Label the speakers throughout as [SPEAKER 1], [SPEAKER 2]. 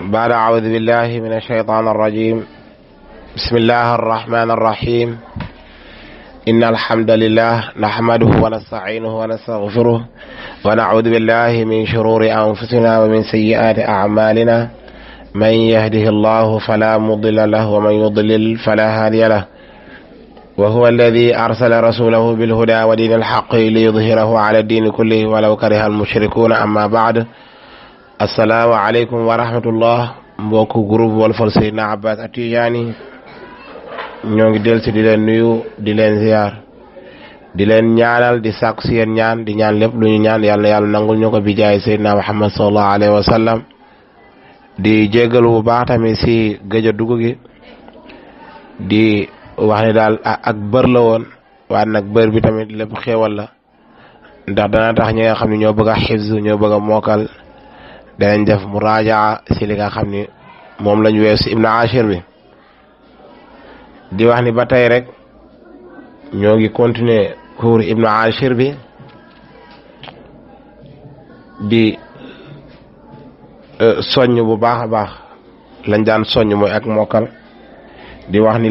[SPEAKER 1] بعد أعوذ بالله من الشيطان الرجيم. بسم الله الرحمن الرحيم. إن الحمد لله نحمده ونستعينه ونستغفره ونعوذ بالله من شرور أنفسنا ومن سيئات أعمالنا. من يهده الله فلا مضل له ومن يضلل فلا هادي له، وهو الذي أرسل رسوله بالهدى ودين الحق ليظهره على الدين كله ولو كره المشركون. أما بعد، السلام عليكم ورحمة الله. mbokku groupe Walfadjri Seydina Abbas At-Tidjânî ñoo ngi dellusi di leen nuyu di leen ziar di leen ñaanal di sàkku si yéen ñaan di ñaan lépp lu ñu ñaan yàlla yàlla nangul ñu ko bi jaay Seydina Muhammad sallallahu alayhi wa sallam. di jéggalu bu baax tamit si gëj a dugg gi, di wax ne daal ak bër la woon, waaye nag bër bi tamit lépp xéewal la, ndax dana tax ñi nga xam ne ñoo bëgg a xifz ñoo bëgg a mookal danañ def muraajaa si li nga xam ni moom lañ weesu si Ibn Ashir bi. di wax ni ba tey rek ñoo ngi continuer cours Ibn Ashir bi di soññ bu baax a baax lañ daan soññ mooy ak mokkal. di wax ni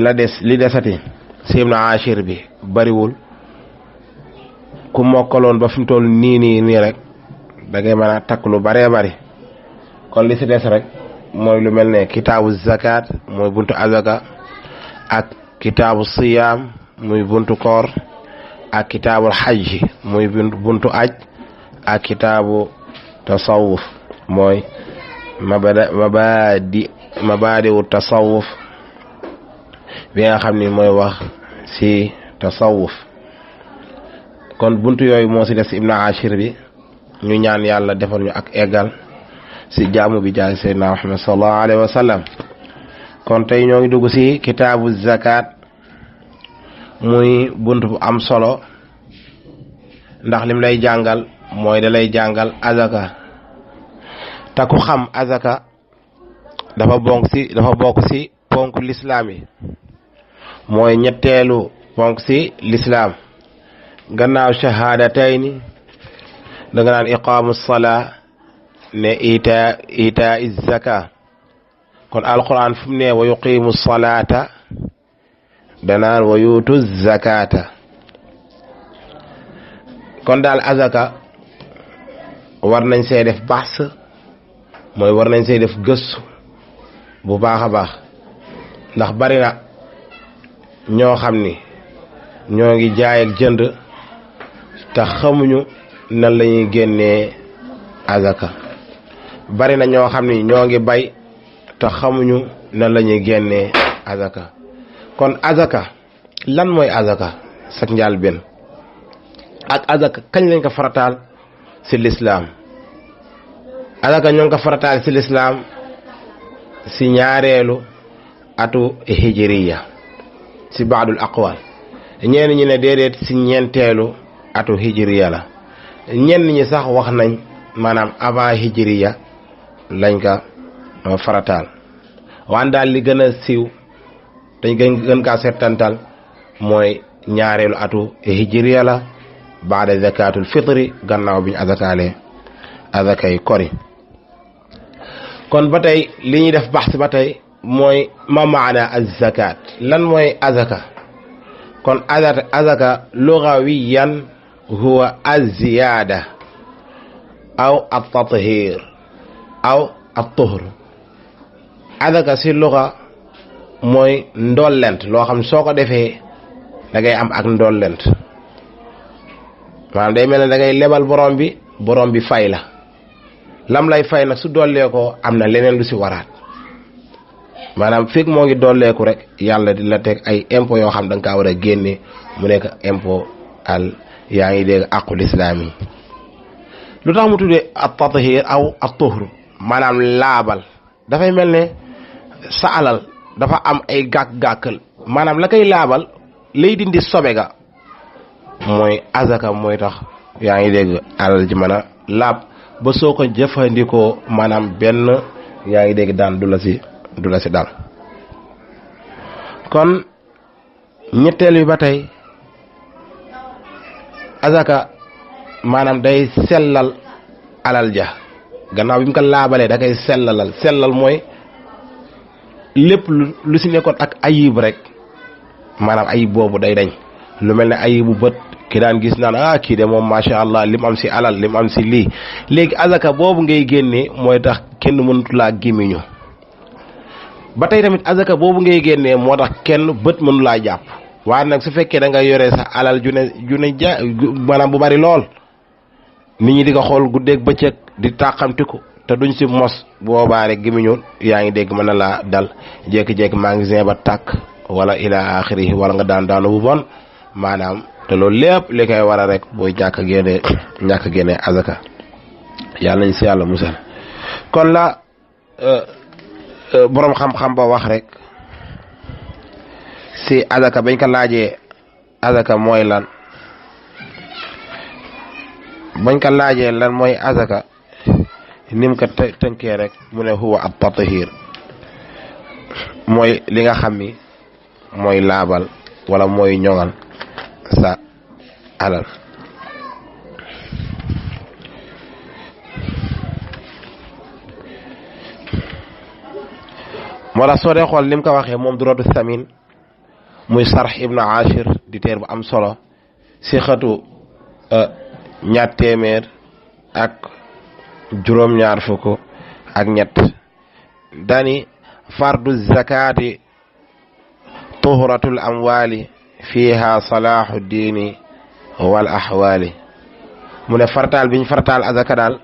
[SPEAKER 1] li desati si Ibn Ashir bi bariwul, ku mokkaloon ba fi mu toll nii rek da ngay mën a takk lu baree bari. kon li si des rek mooy lu mel ne kitaabu zakat mooy buntu azaka, ak kitaabu siyaam muy buntu koor, ak kitaabul xajj muy buntu aj, ak kitaabu tasawuf mooy mabaadiwu tasawuf bi nga xam ni mooy wax si tasawuf. kon buntu yooyu moo si des si Ibn Ashir bi. ñu ñaan yàlla defal ñu ak eggal si jaamu bi jaay Seydina Muhammad sallallahu alayhi wa sallam. kon tey ñoo ngi dugg si kitaabu zakat muy bunt bu am solo, ndax lim lay jàngal mooy da lay jàngal azaka. te ku xam azaka dafa bokk si ponk lislaam yi, mooy ñetteelu ponk si lislaam gannaaw shahadatayni. da nga naan iqaamu salaa ne ita zaka. kon alquran fu mu ne wa yuqimu salata danaan wa yuutu zakata. kon daal azaka war nañ see def bahs, mooy war nañ see def gëstu bu baax a baax, ndax bari na ñoo xam ni ñoo ngi jaay ak jënd te xamuñu nan la ñuy génnee azaka. bari na ñoo xam ni ñoo ngi bay te xamuñu nan la ñuy génnee azaka. kon azaka lan mooy azaka sak njaal benn, ak azaka kañ lañ ko farataal si lislaam. azaka ñoo ngi ko farataal si lislaam si ñaareelu atu hijriya si baadul aqwal. ñenn ñi ne déedéet si ñeenteelu atu hijriya la. ñenn ñi sax wax nañ maanaam avant hijriya lañ ka farataal. waan daal li gën a siiw dañ gën kaa settantal mooy ñaareelu atu hijriya la, baada zakatul fitri, gannaaw biñ azakaale azakay kori. kon ba tey li ñuy def baxs ba tey mooy ma maana az-zakat, lan mooy azaka. kon azaka lugawiyan huwa az-ziyaada aw at-tathir aw at-tuhr. azaka si luga mooy ndollent, loo xam soo ko defee da ngay am ak ndollent. maanaam day mel ne da ngay lebal borom bi fay la. lam lay fay nag su dolleekoo am na leneen lu si waraat. maanaam fekk moo ngi dolleeku rek yàlla di la teg ay impôt yoo xam da nga kaa war a génne mu nekk impôt yaa ngi dégg aqul islaam yi. lu tax mu tuddee at-tathir aw at-tuhr maanaam laabal, dafay mel ne sa alal dafa am ay gàkk-gàkkal, maanaam la koy laabal lay dindi sobe ga mooy azaka. mooy tax yaa ngi dégg alal ji mën a laab ba soo ko jëfandikoo maanaam benn yaa ngi dégg daan du la si dal. kon ñetteel bi ba tey azaka maanaam day sellal alal ja, gannaaw bi mu ko laabalee da koy sellal mooy lépp lu si nekkoon ak ayib rek maanaam ayib boobu day dañ lu mel ne ayibu bët ki daan gis naan kii de moom macha allah lim am si alal lim am si lii léegi azaka boobu ngay génnee mooy tax kenn mënatu laa gémmiñu ba tey tamit azaka boobu ngay génnee moo tax kenn bët mënu laa jàpp waaye nag su fekkee da nga yore sa alal ju ne maanaam bu bari lool nit ñi di ko xool guddeeg bëccëg di tàqamtiku te duñ si mos boobaa rek gémmiñu yaa ngi dégg mën na laa dal jékki-jékki magasin ba tàkk wala ila axiri wala nga daanu bu bon maanaam te loolu lépp li koy war a rek booy ñàkk a génne azaka yàlla nañ si yàlla musal kon la boroom xam-xam ba wax rek si azaka bañ ko laajee azaka mooy lan mooy azaka nim ko tënkee rek mu ne huwa at-tathhir mooy li nga xam ni mooy laabal wala mooy ñoŋal sa alal moo tax soo dee xool ni mu ko waxee moom Durratu Samin muy Sarh ibnu Ashir di teer bu am solo si xatu 200 ak juróom-ñaar fukk ak ñett dani fardu zakati tuhratul amwali fiha salahu diini wal ahwali mu ne fartaal biñ fartaal azaka daal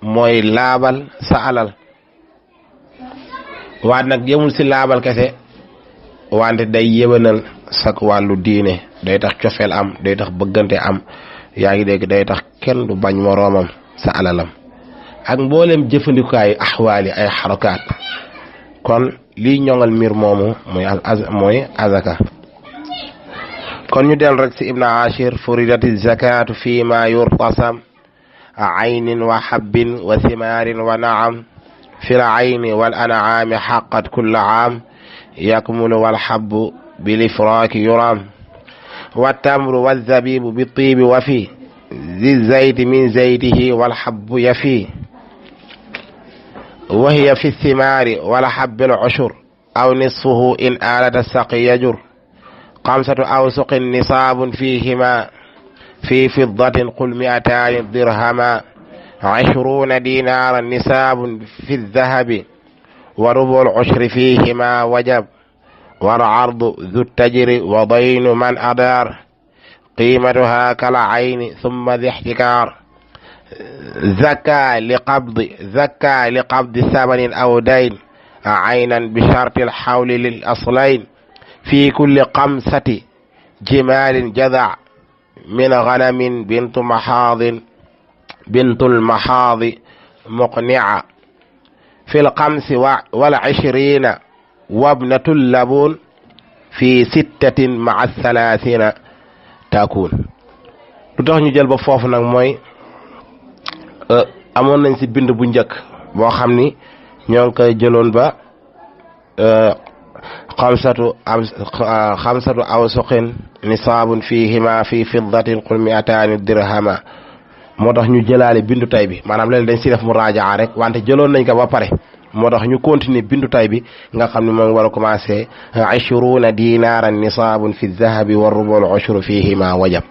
[SPEAKER 1] mooy laabal sa alal waat nag yemul si laabal kese wante day yéwénal sak wàllu diine day tax cofeel am day tax bëggante am yaa ngi dégg day tax kenn du bañ moroomam sa alalam ak mboolem jëfandikukaay ahwaali ay xarakaat kon lii ñoŋal mbir moomu mooy azaka kon ñu del rek si ibn Ashir furidati zakatu fi ma yurtasam aynin wa habbin wa thimaarin wa naam fi l ayni wal an'aami haqqat kulla aam yakmulu wal habbu bil ifraaki yuram wa tamru wa zabibu bi tiibi wa fi zi zayti min zaytihi wal habbu yafi wa hiya fi thimaari wal habbil ushur aw nisfuhu in aalata saqi yajur xamsatu awsuqin nisaabun fihima fi fiddatin qul mi'ataani dirhama 20 dinaaran nisaabun fi dhahabi wa rubul ushri fihima wajab wal ardu dhu tajri wa daynu man adar qiimatuha kal ayni thumma dhi ihtikaar zakka li qabdi thamanin aw dayn aynan bi sharti al hawli lil aslayn fi kulli xamsati jimaalin jada min ganamin bintul maxaadi muqnia fi lxamsi wal ishrina wabnatul labun fi sittatin maa thalathina takun lu tax ñu jël ba foofu nag mooy amoon nañ si bind bu njëkk boo xam ni ñoo ngi koy jëloon ba xamsatu awsuqin nisaabun fihima fi fiddatin qul mi'ataani dirhama moo tax ñu jëlaale bindu tay bi maanaam léegi dañ si def mu raajaa rek wante jëloon nañ ko ba pare moo tax ñu continuer bindu tay bi nga xam ne moom war a commencé 20 dinaaran nisaabun fi dhahabi wa rubul ushru fihima wajab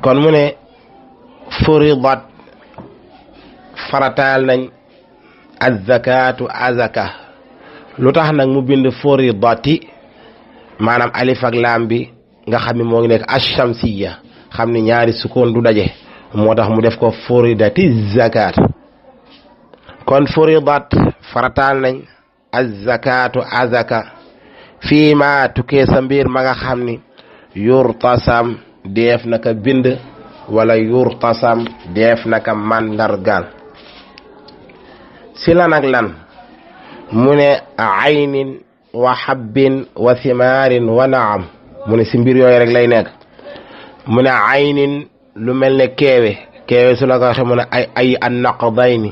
[SPEAKER 1] kon mu ne furidat farataal nañ azakaatu azaka lu tax nag mu bind furidati maanaam alif ak laam bi nga xam ne moo ngi nekk ashamsiya xam ne ñaari sukkoon du daje moo tax mu def ko furidati zakaat kon furidat farataal nañ azakaatu azaka fii ma tukkee sa mbir ma nga xam ni yurtasam def naka bind wala yurtasam def naka mandargal si lan ak lan mu ne aynin wa habbin wa thimaarin wa naam mu ne si mbir yooyu rek lay nekk mu ne aynin lu mel ne keewe su la ko waxee mu ne ay an naqdayni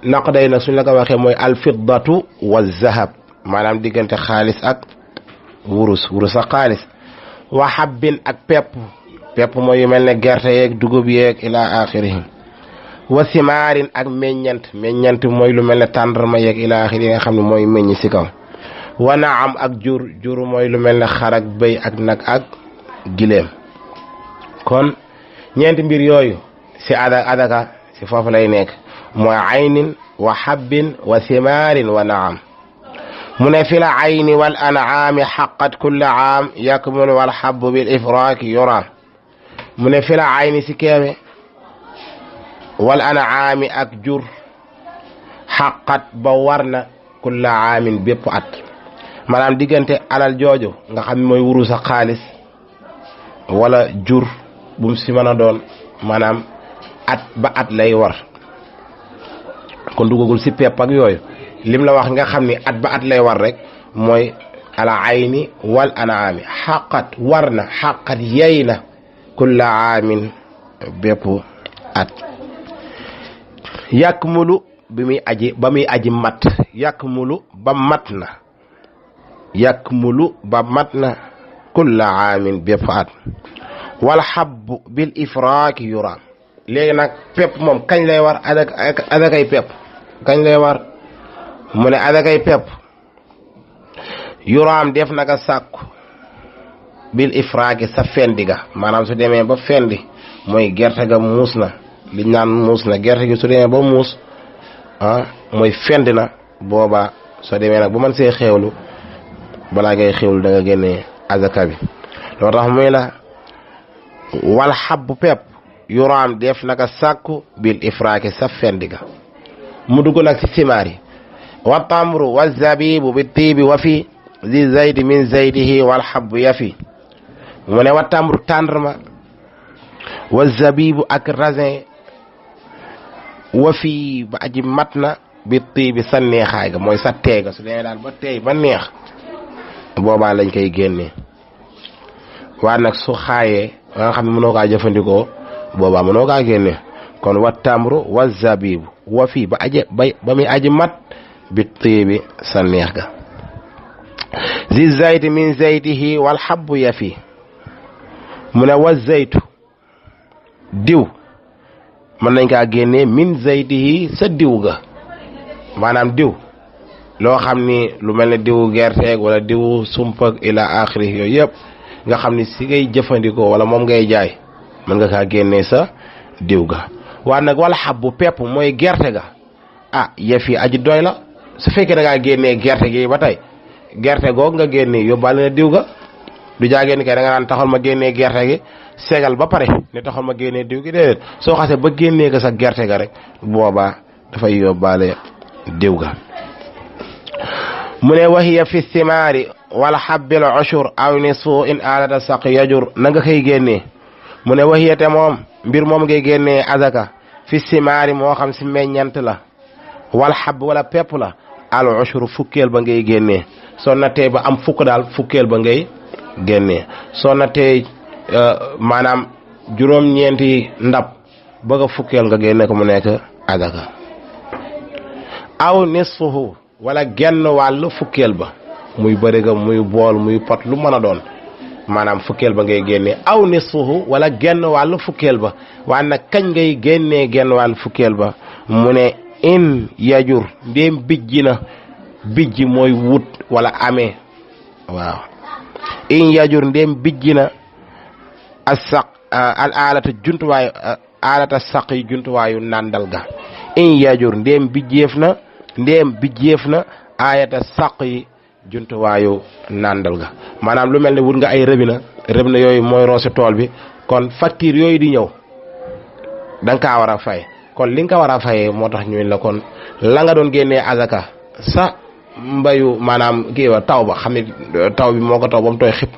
[SPEAKER 1] naqday nag suñ la ko waxee mooy alfiddatu wa zahab maanaam diggante xaalis ak wurus ak xaalis wa habbin ak pepp pepp mooy yu mel ne gerte yeeg dugub yeeg ila axirihi wa simaarin ak meññant mooy lu mel ne tàndarma yeeg ila axiri nga xam ne mooy meññ si kaw wa naam ak jur mooy lu mel ne xar ak bëy ak nag ak gileem kon ñeenti mbir yooyu si adaka si foofu lay nekk mooy aynin wa habbin wa simaarin wa naam mu ne fi la ayni wal an'aami xaqat kulla aam yakmulu wal habbu bil ifraaki yura mu ne fi la ayni si keeme wal an'aami ak jur xaqat ba war na kulla aamin bépp at maanaam diggante alal jooju nga xam ne mooy wuru sa xaalis wala jur bum si mën a doon maanaam at ba at lay war kon dugagul si pepp ak yooyu lim la wax nga xam ni at ba at lay war rek mooy ala ayni wal an'aami xaqat war na xaqat yey na kulla aamin bépp at yakmulu ba muy aji mat yakmulu ba mat na kulla aamin bépp at wal habbu bil ifraaki yura léegi nag pepp moom kañ lay war adakay pepp kañ lay war mu ne adakay pepp yuraam def naka sàkku bil ifraaki sa fendi ga maanaam su demee ba fendi mooy gerte ga muus na liñ naan muus na gerte gi su demee ba muus mooy fendi na booba soo demee nag ba mën see xewlu balaa ngay xewlu da nga génnee azaka bi loolu tax muy la wal habbu pepp yuraam def naka sàkku bil ifraaki sa fendi ga mu dugg nag ci simaar yi wa tamru wa zabibu bi tiibi wa fi zi zaydi min zaydihi wal habbu yafi mu ne wa tamru tàndarma wa zabibu ak raisin wa fi ba aji mat na bi tiibi sa neexaay ga mooy sa teega su demee daal ba teey ba neex boobaa lañ koy génnee waa nag su xaayee nga xam ne mënoo kaa jëfandikoo boobaa mënoo kaa génne kon wa tamru wa zabibu wa fii ba muy aji mat bi tiibi sa neex ga zi zayti min zaytihi wal habbu yafi mu ne wa zaytu diw mën nañ kaa génnee min zaytihi sa diw ga maanaam diw loo xam ni lu mel ne diwu gerteeg wala diwu sumpak ila axiri yooyu yëpp nga xam ni si ngay jëfandikoo wala moom ngay jaay mën nga kaa génnee sa diw ga waa nag wala habbu pepp mooy gerte ga yëf yi aji doy la su fekkee da ngaa génnee gerte gi ba tey gerte googu nga génnee yóbbaale na diw ga du jaagee ni kay da nga naan taxal ma génnee gerte gi segal ba pare ne taxal ma génnee diw gi déedéet soo xasee ba génnee ko sa gerte ga rek boobaa dafay yóbbaale diw ga mu ne wahiya fi simaari wala habbil ushur aw nisfu in alata saq yajur na nga koy génnee mu ne wahiya te moom mbir moom ngay génnee azaka fi simaari moo xam si meññant la wala hab wala pepp la al ushur fukkeel ba ngay génnee soo nattee ba am fukk daal fukkeel ba ngay génnee soo nattee maanaam juróom-ñeenti ndab bëgg a fukkeel nga génne ko mu nekk azaka aw nisfuhu wala genn wàll fukkeel ba muy bëriga muy bool muy pot lu mën a doon maanaam fukkeel ba ngay génnee aw nisfuhu wala genn wàll fukkeel ba waaye nag kañ ngay génnee genn wàll fukkeel ba mu ne in yajur ndéem bijji na bijji mooy wut wala amee waaw in yajur ndéem bijji na asaq al alata juntuwaayu alata saq yi juntuwaayu nàndal ga in yajur ndéem bijjeef na ayata saq yi juntuwaayu nàndal ga maanaam lu mel ne wut nga ay rëbina yooyu mooy roose tool bi kon facture yooyu di ñëw da nga kaa war a fay kon li nga ko war a fayee moo tax ñu la kon la nga doon génnee azaka sa mbayu maanaam kii wa taw ba xam ne taw bi moo ko taw ba mu tooy xib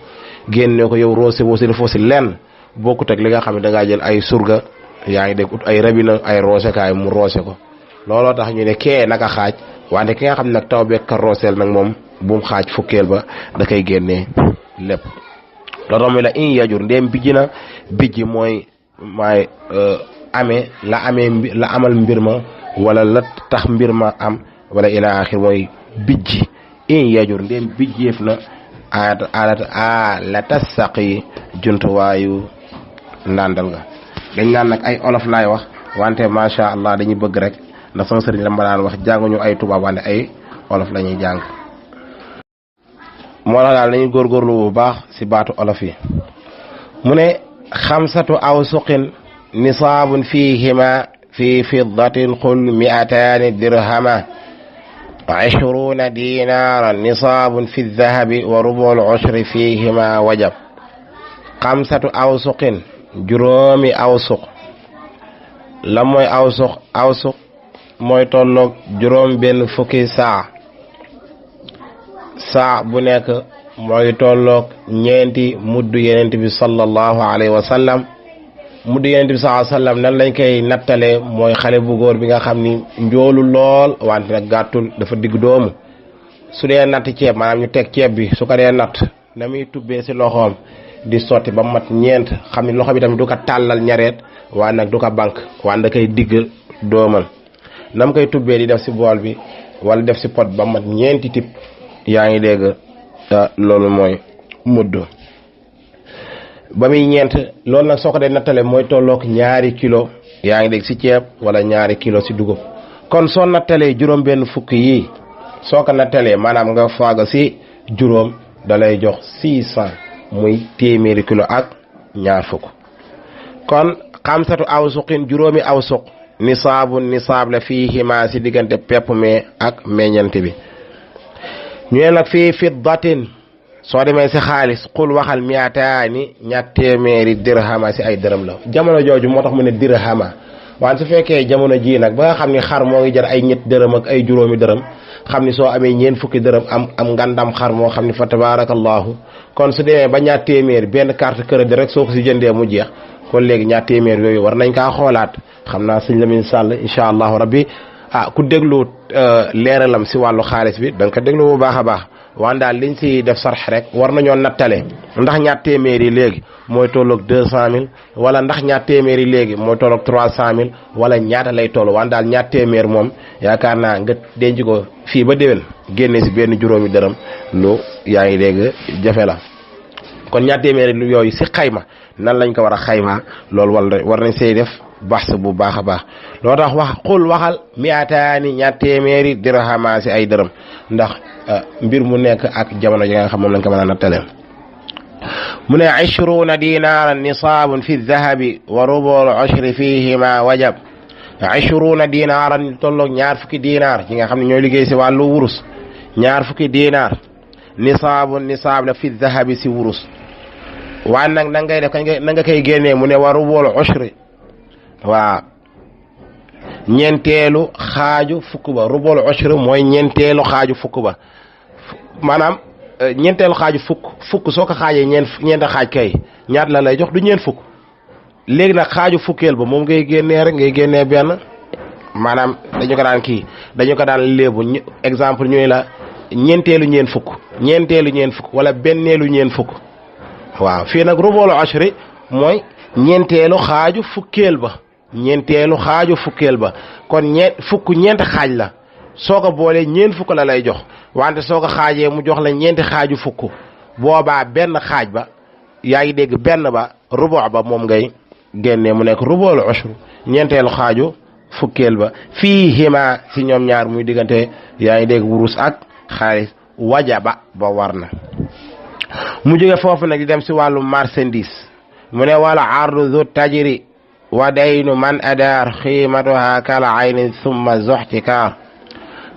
[SPEAKER 1] génne ko yow roose woo si foo si lenn bokkut ak li nga xam ne da ngaa jël ay surga yaa ngi dégg ut ay rëbina ay roosekaay mu roose ko looloo tax ñu ne kee naka xaaj wante ki nga xam ne nag taw beeg ka rooseel nag moom bu mu xaaj fukkeel ba da koy génnee lépp loolu tax muy la in yajur ndéem bijji na bijji mooy maay amee la amal mbir ma wala la tax mbir ma am wala ila axir mooy bijji in yajur ndéem bijjeef na alata saqi juntuwaayu ndàndal nga dañ naan nag ay olof laay wax wante macha allah dañuy bëgg rek ndax sama sëriñ la ma daan wax jànguñu ay tubaab wante ay olof la ñuy jàng moo tax daal nañu góorgóorlu bu baax si baatu olof yi mu ne xamsatu awsuqin nisaabun fihima fi fiddatin qul mi'ataani dirhama 20 dinaaran nisaabun fi dahabi wa rubul ushri fihima wajab xamsatu awsuqin juróomi awsuq la mooy awsuq mooy tolloog juróom benn fukki saa bu nekk mooy tolloog ñeenti muddu yenent bi sallallahu alayhi wa sallam muddu yenent bi sallallahu alayhi wa sallam nan lañ koy nattale mooy xale bu góor bi nga xam ni njoolu lool wante nag gàttul dafa digg doomu su dee natt ceeb maanaam ñu teg ceeb bi su ko dee natt na muy tubbee si loxoom di sotti ba mat ñeent xam ni loxo bi tamit du ko tàllal ñareet waaye nag du ko bank waaye da koy digg doomal nam koy tubbee di def si bool bi wala def si pot ba mat ñeenti tip yaa ngi dégg loolu mooy mudd ba muy ñeent loolu nag soo ko dee nattale mooy tolloog ñaari kilo yaa ngi dégg si ceeb wala ñaari kilo si dugub kon soo nattalee juróom benn fukk yi soo ko nattalee maanaam nga faaga si juróom da lay jox 600 muy téeméeri kilo ak ñaar fukk kon xamsatu awsuqin juróomi awsuq nisaab la fiihima si diggante pepp me ak meññante bi ñu ne nag fii fiddatin soo demee si xaalis xul waxal miataani ñaar téeméeri dirhama si ay dërëm la jamono jooju moo tax mu ne dirhama waan su fekkee jamono ji nag ba nga xam ni xar moo ngi jar ay ñett dërëm ak ay juróomi dërëm xam ni soo amee ñeen fukki dërëm am ngandam xar moo xam ni fa tabarakallahu kon su demee ba ñaar téeméer benn carte crédit rek soo ko si jëndee mu jeex kon léegi ñaar téeméer yooyu war nañ kaa xoolaat xam naa sëñ Lamine Sall incha allahu rabbi ku déglu leeralam si wàllu xaalis bi da nga ko déglu bu baax a baax waan daal liñ si def sarx rek war nañoo nattale ndax ñaar téeméer yi léegi mooy tolloog 200 000 wala ndax ñaar téeméer yi léegi mooy tolloog 300 000 wala ñaata lay toll waan daal ñaar téeméer moom yaakaar naa nga denc ko fii ba déwén génne si benn juróomi dërëm lu yaa ngi dégg jafe la kon ñaar téeméer yooyu si xayma nan lañ ko war a xayma loolu war nañ say def baxs bu baax a baax loo tax xul waxal miataani ñaar téeméeri dirhama si ay dërëm ndax mbir mu nekk ak jamono ji nga xam moom lañ ko mën a nattale mu ne 20 dinaaran nisaabun fi dahabi wa rubul ushri fihima wajab 20 dinaaran tolloog ñaar fukki dinaar yi nga xam ne ñooy liggéey si wàllu wurus ñaar fukki dinaar nisaab la fi dahabi si wurus waaye nag na ngay def na nga koy génnee mu ne wa rubul ushri waa ñeenteelu xaaju fukk ba rubul ushri mooy ñeenteelu xaaju fukk ba maanaam ñeenteelu xaaju fukk soo ko xaajee ñeent xaaj kay ñaat la lay jox du ñeent fukk léegi nag xaaju fukkeel ba moom ngay génnee rek ngay génnee benn maanaam dañu ko daan léebu exemple ñuy la ñeenteelu ñeent fukk wala benneelu ñeent fukk waaw fii nag rubul ushri mooy ñeenteelu xaaju fukkeel ba kon ñeent xaaj la soo ko boolee ñeent fukk la lay jox wante soo ko xaajee mu jox la ñeenti xaaju fukk boobaa benn xaaj ba yaa ngi dégg benn ba rubu ba moom ngay génnee mu nekk rubul ushri ñeenteelu xaaju fukkeel ba fiihima si ñoom ñaar muy diggante yaa ngi dégg wurus ak xaalis wajaba ba war na mu jóge foofu nag di dem si wàllu marchandise mu ne wala ardu zu tajri wa daynu man adaar xiimatuha kala ayni summa zoxtikaar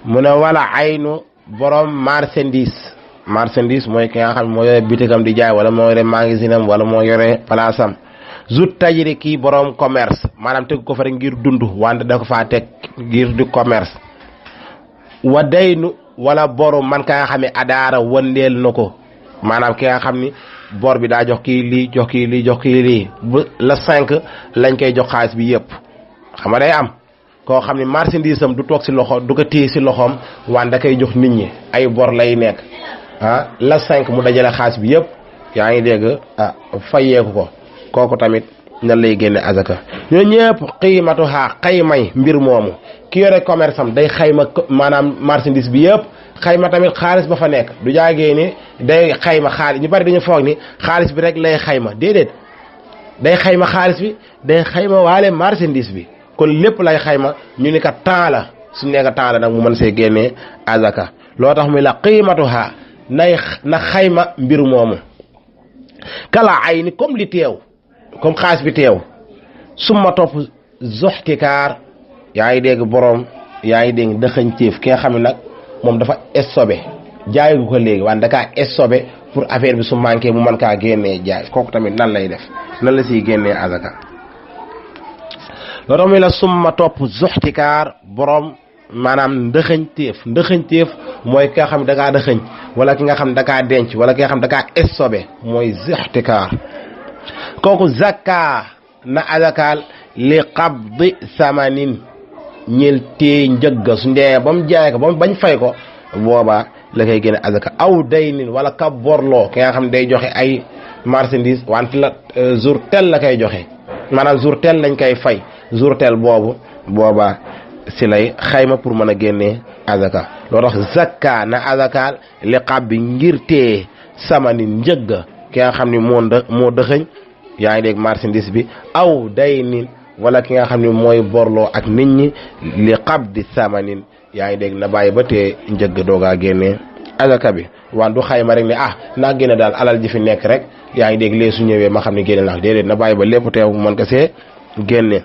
[SPEAKER 1] mu ne wala aynu borom marchandise mooy ki nga xam moo yore bitigam di jaay wala moo yore magasinam wala moo yore place am zu tajri kii borom commerce maanaam teg ko fa rek ngir dund wante da ko faa teg ngir di commerce wa daynu wala boru man ka nga xam ne adaara wëndeel na ko maanaam ki nga xam ni bor bi daa jox kii lii bu la 5 lañ koy jox xaalis bi yëpp xam nga day am koo xam ni marchandise am du toog si loxo du ko téye si loxoom waan da koy jox nit ñi ay bor lay nekk la 5 mu dajale xaalis bi yëpp yaa ngi dégg fayeeku ko kooku tamit nan lay génne azaka ñoo ñëpp xiimatuha xaymay mbir moomu ki yore commerce am day xayma maanaam marchandise bi yëpp xayma tamit xaalis ba fa nekk du jaagee ni day xayma xaalis ñu bari dañu foog ni xaalis bi rek lay xayma déedéet day xayma xaalis bi day xayma waale marchandise bi kon lépp lay xayma ñu ni ka temps la suñu nekk temps la nag mu mën see génnee azaka loo tax muy la qiimatuha na xayma mbir moomu kala ay ni comme li teew comme xaalis bi teew suma topp zoxtikaar yaa ngi dégg borom yaa ngi dégg dëxañteef ki nga xam ne nag moom dafa stocké jaay gu ko léegi waaye da kaa stocké pour affaire bi su manqué mu mën kaa génnee jaay kooku tamit nan lay def nan la siy génnee azaka loolu muy la summa topp zoxtikaar borom maanaam ndëxëñteef mooy ki nga xam ne da kaa dëxëñ wala ki nga xam ne da kaa denc wala ki nga xam ne da kaa stocké mooy zoxtikaar kooku zakka na azakaal li qabdi samanin ñel tee njëgga su ndee ba mu jaay ko ba bañ fay ko boobaa la koy génne azaka aw day nin wala ka borloo ki nga xam ne day joxe ay marchandise wante la jour tel la koy joxe maanaam jour tel lañ koy fay jour tel boobu boobaa si lay xayma pour mën a génnee azaka loo tax zakka na azakaal li xab bi ngir tee samanin njëgga ki nga xam ne moo dëxëñ yaa ngi dégg marchandise bi aw day nin wala ki nga xam ne mooy borloo ak nit ñi li qabdi samanin yaa ngi dégg na bàyyi ba tee njëgg doogaa génnee azaka bi waan du xayma rek ne naa génne daal alal ji fi nekk rek yaa ngi dégg lee su ñëwee ma xam ne génne naa déedéet na bàyyi ba lépp teew mën ko see génne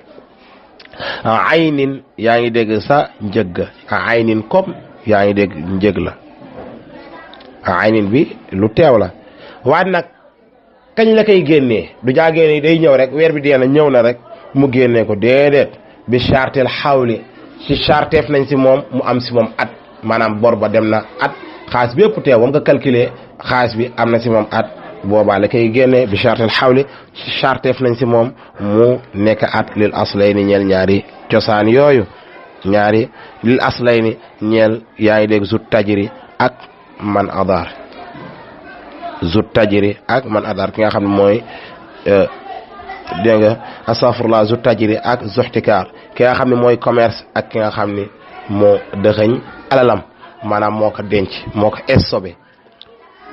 [SPEAKER 1] aynin yaa ngi dégg sa njëgg aynin comme yaa ngi dégg njëg la aynin bi lu teew la waaye nag kañ la koy génnee du jaa génne day ñëw rek weer bi dee na ñëw na rek mu génnee ko déedéet bi chartel xawli si charteef nañ si moom mu am si moom at maanaam bor ba dem na at xaalis bi yëpp teew ba nga calculer xaalis bi am na si moom at boobaa la koy génnee bi chartel xawli si charteef nañ si moom mu nekk at lil aslayni ñeel ñaari cosaan yooyu ñaari lil aslayni ñeel yaa ngi dégg zut tajiri ak man adar zut tajiri ak man adar ki nga xam ne mooy dégg nga astafurlah zu tajiri ak zoxtikaar ki nga xam ne mooy commerce ak ki nga xam ne moo dëxëñ alalam maanaam moo ko denc moo ko stocké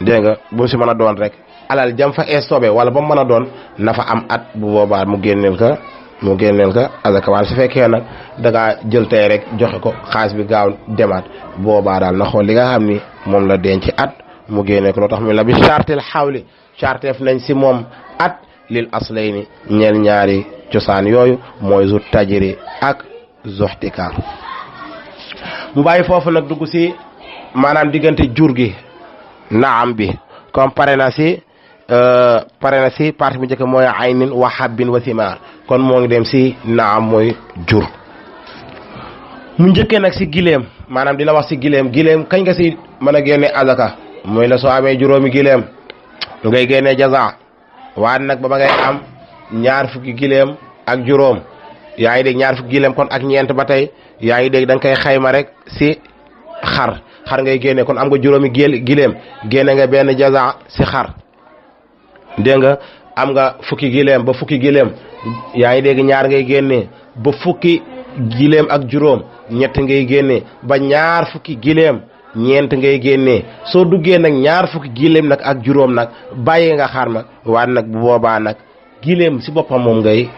[SPEAKER 1] dégg nga bu mu si mën a doon rek alal jam fa stocké wala ba mu mën a doon na fa am at bu boobaa mu génneel ka azaka waaye su fekkee nag da ngaa jël tey rek joxe ko xaalis bi gaaw demaat boobaa daal na xool li nga xam ni moom la denc at mu génnee ko loo tax mu la bi chartel xawli charteef nañ si moom at lil aslayni ñeel ñaari cosaan yooyu mooy zu tajiri ak zoxtikaar mu bàyyi foofu nag dugg si maanaam diggante jur gi naam bi comme pare na si partie bu njëkk mooy aynin wa habbin wa simaar kon moo ngi dem si naam mooy jur mu njëkkee nag si gileem maanaam di la wax si gileem kañ nga si mën a génne azaka mooy la soo amee juróomi gileem ngay génne jaza waaye nag ba ngay am ñaar fukki gileem ak juróom yaa ngi dégg ñaar fukki gileem kon ak ñeent ba tey yaa ngi dégg da nga koy xayma rek si xar ngay génne kon am nga juróomi gileem génne nga benn jaza si xar dégg nga am nga fukki gileem ba fukki gileem yaa ngi dégg ñaar ngay génne ba fukki gileem ak juróom ñett ngay génne ba ñaar fukki gileem ñeent ngay génnee soo duggee nag ñaar fukki gileem nag ak juróom nag bàyyi nga xar ma waaye nag bu boobaa nag gileem si boppam moom ngay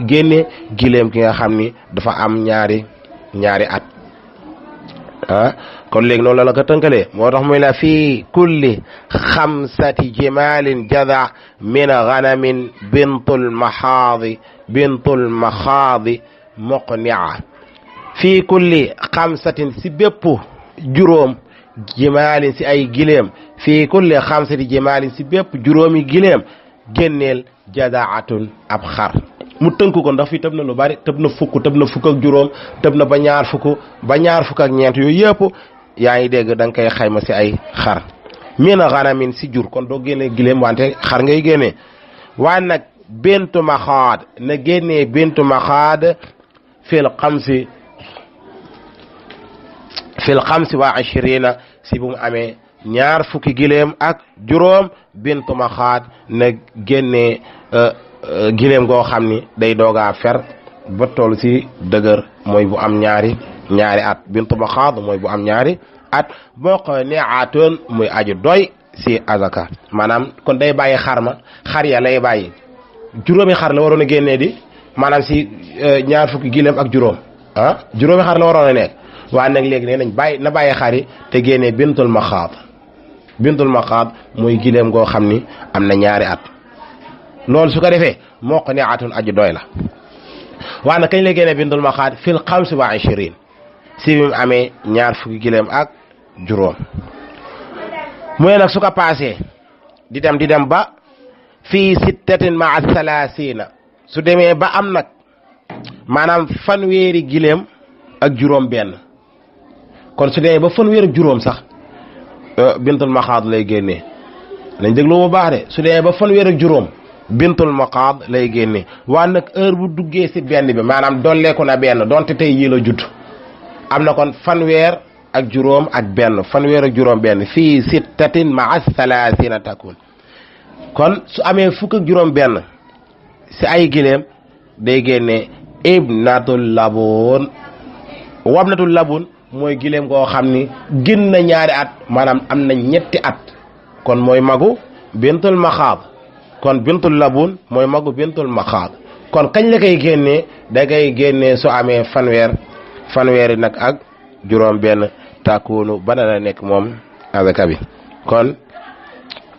[SPEAKER 1] génne gileem ki nga xam ni dafa am ñaari at kon léegi noonu la ko tënkalee moo tax muy la fii kulli xamsati jimalin jada min ganamin bintul maxaadi muqnia fii kulli xamsatin si bépp juróom jimaalin si ay gileem fii kulli xamsati jimaalin si bépp juróomi gileem génneel jadaatun ab xar mu tënk ko ndax fii tëb na lu bari tëb na fukk ak juróom tëb na ba ñaar fukk ak ñeent yooyu yëpp yaa ngi dégg da nga koy xayma si ay xar mina xanamin si jur kon doo génnee gileem wante xar ngay génnee waaye nag bintu maxaad na génnee bintu maxaad fil xamsi wa ashirina si bu mu amee ñaar fukki gileem ak juróom bintu maxaad na génnee gileem goo xam ni day doogaa fer ba toll si dëgër mooy bu am ñaari at bintu maxaad mooy bu am ñaari at boo ko neexaatoon muy aju doy si azaka maanaam kon day bàyyi xar ya lay bàyyi juróomi xar la waroon a génnee di maanaam si ñaar fukki gileem ak juróom juróomi xar la waroon a nekk waaye nag léegi nee nañ bàyyi xar yi te génnee bintul maxaad muy gileem goo xam ni am na ñaari at loolu su ko defee moo ko neexatul aju doy la waaye nag kañ la génnee bintul maxaad fil 25 si bi mu amee ñaar fukki gileem ak juróom mu ne nag su ko paasee di dem ba fii sittatin maa salaasina su demee ba am nag maanaam fanweeri gileem ak juróom benn kon su demee ba fanweeri ak juróom sax bintul maxaad lay génnee nañ déglu bu baax de su demee ba fanweeri ak juróom bintul maxaad lay génnee waa nag heure bu duggee si benn bi maanaam dolleeku na benn donte tey yii la judd am na kon fanweer ak juróom ak benn fanweer ak juróom benn fii sittatin maa salaasina takun kon su amee fukk ak juróom benn si ay gileem day génne ibnatul labun wabnatul labun mooy gileem koo xam ni gën na ñaari at maanaam am na ñetti at kon mooy magu bintul maxaad kon bintul labun mooy magu bintul maxaad kon kañ la koy génnee da koy génnee su amee fanweeri nag ak juróom benn takunu bana la nekk moom azaka bi kon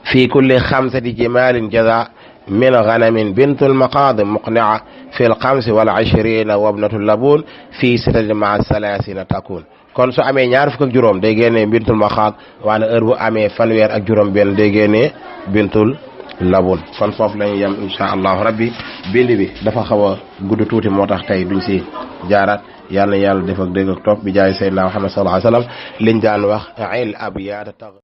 [SPEAKER 1] fi kulli xamsati jimalin jaza min ganamin bintul maqaad muqnia fi l-5 wal-20 wabnatul labun fi sittati maa salaasina takun kon su amee ñaar fukk ak juróom day génnee bintul maqaad waana heure bu amee fanweer ak juróom benn day génnee bintul labun kon foofu lañu yem insha allahu rabbi bind bi dafa xaw a gudd tuuti moo tax tey duñ si jaaraat yàlla na yàlla def ak dégg ak topp bi jaay sayyidina Muhammad sallallahu alayhi wa sallam liñ daan wax il abyaat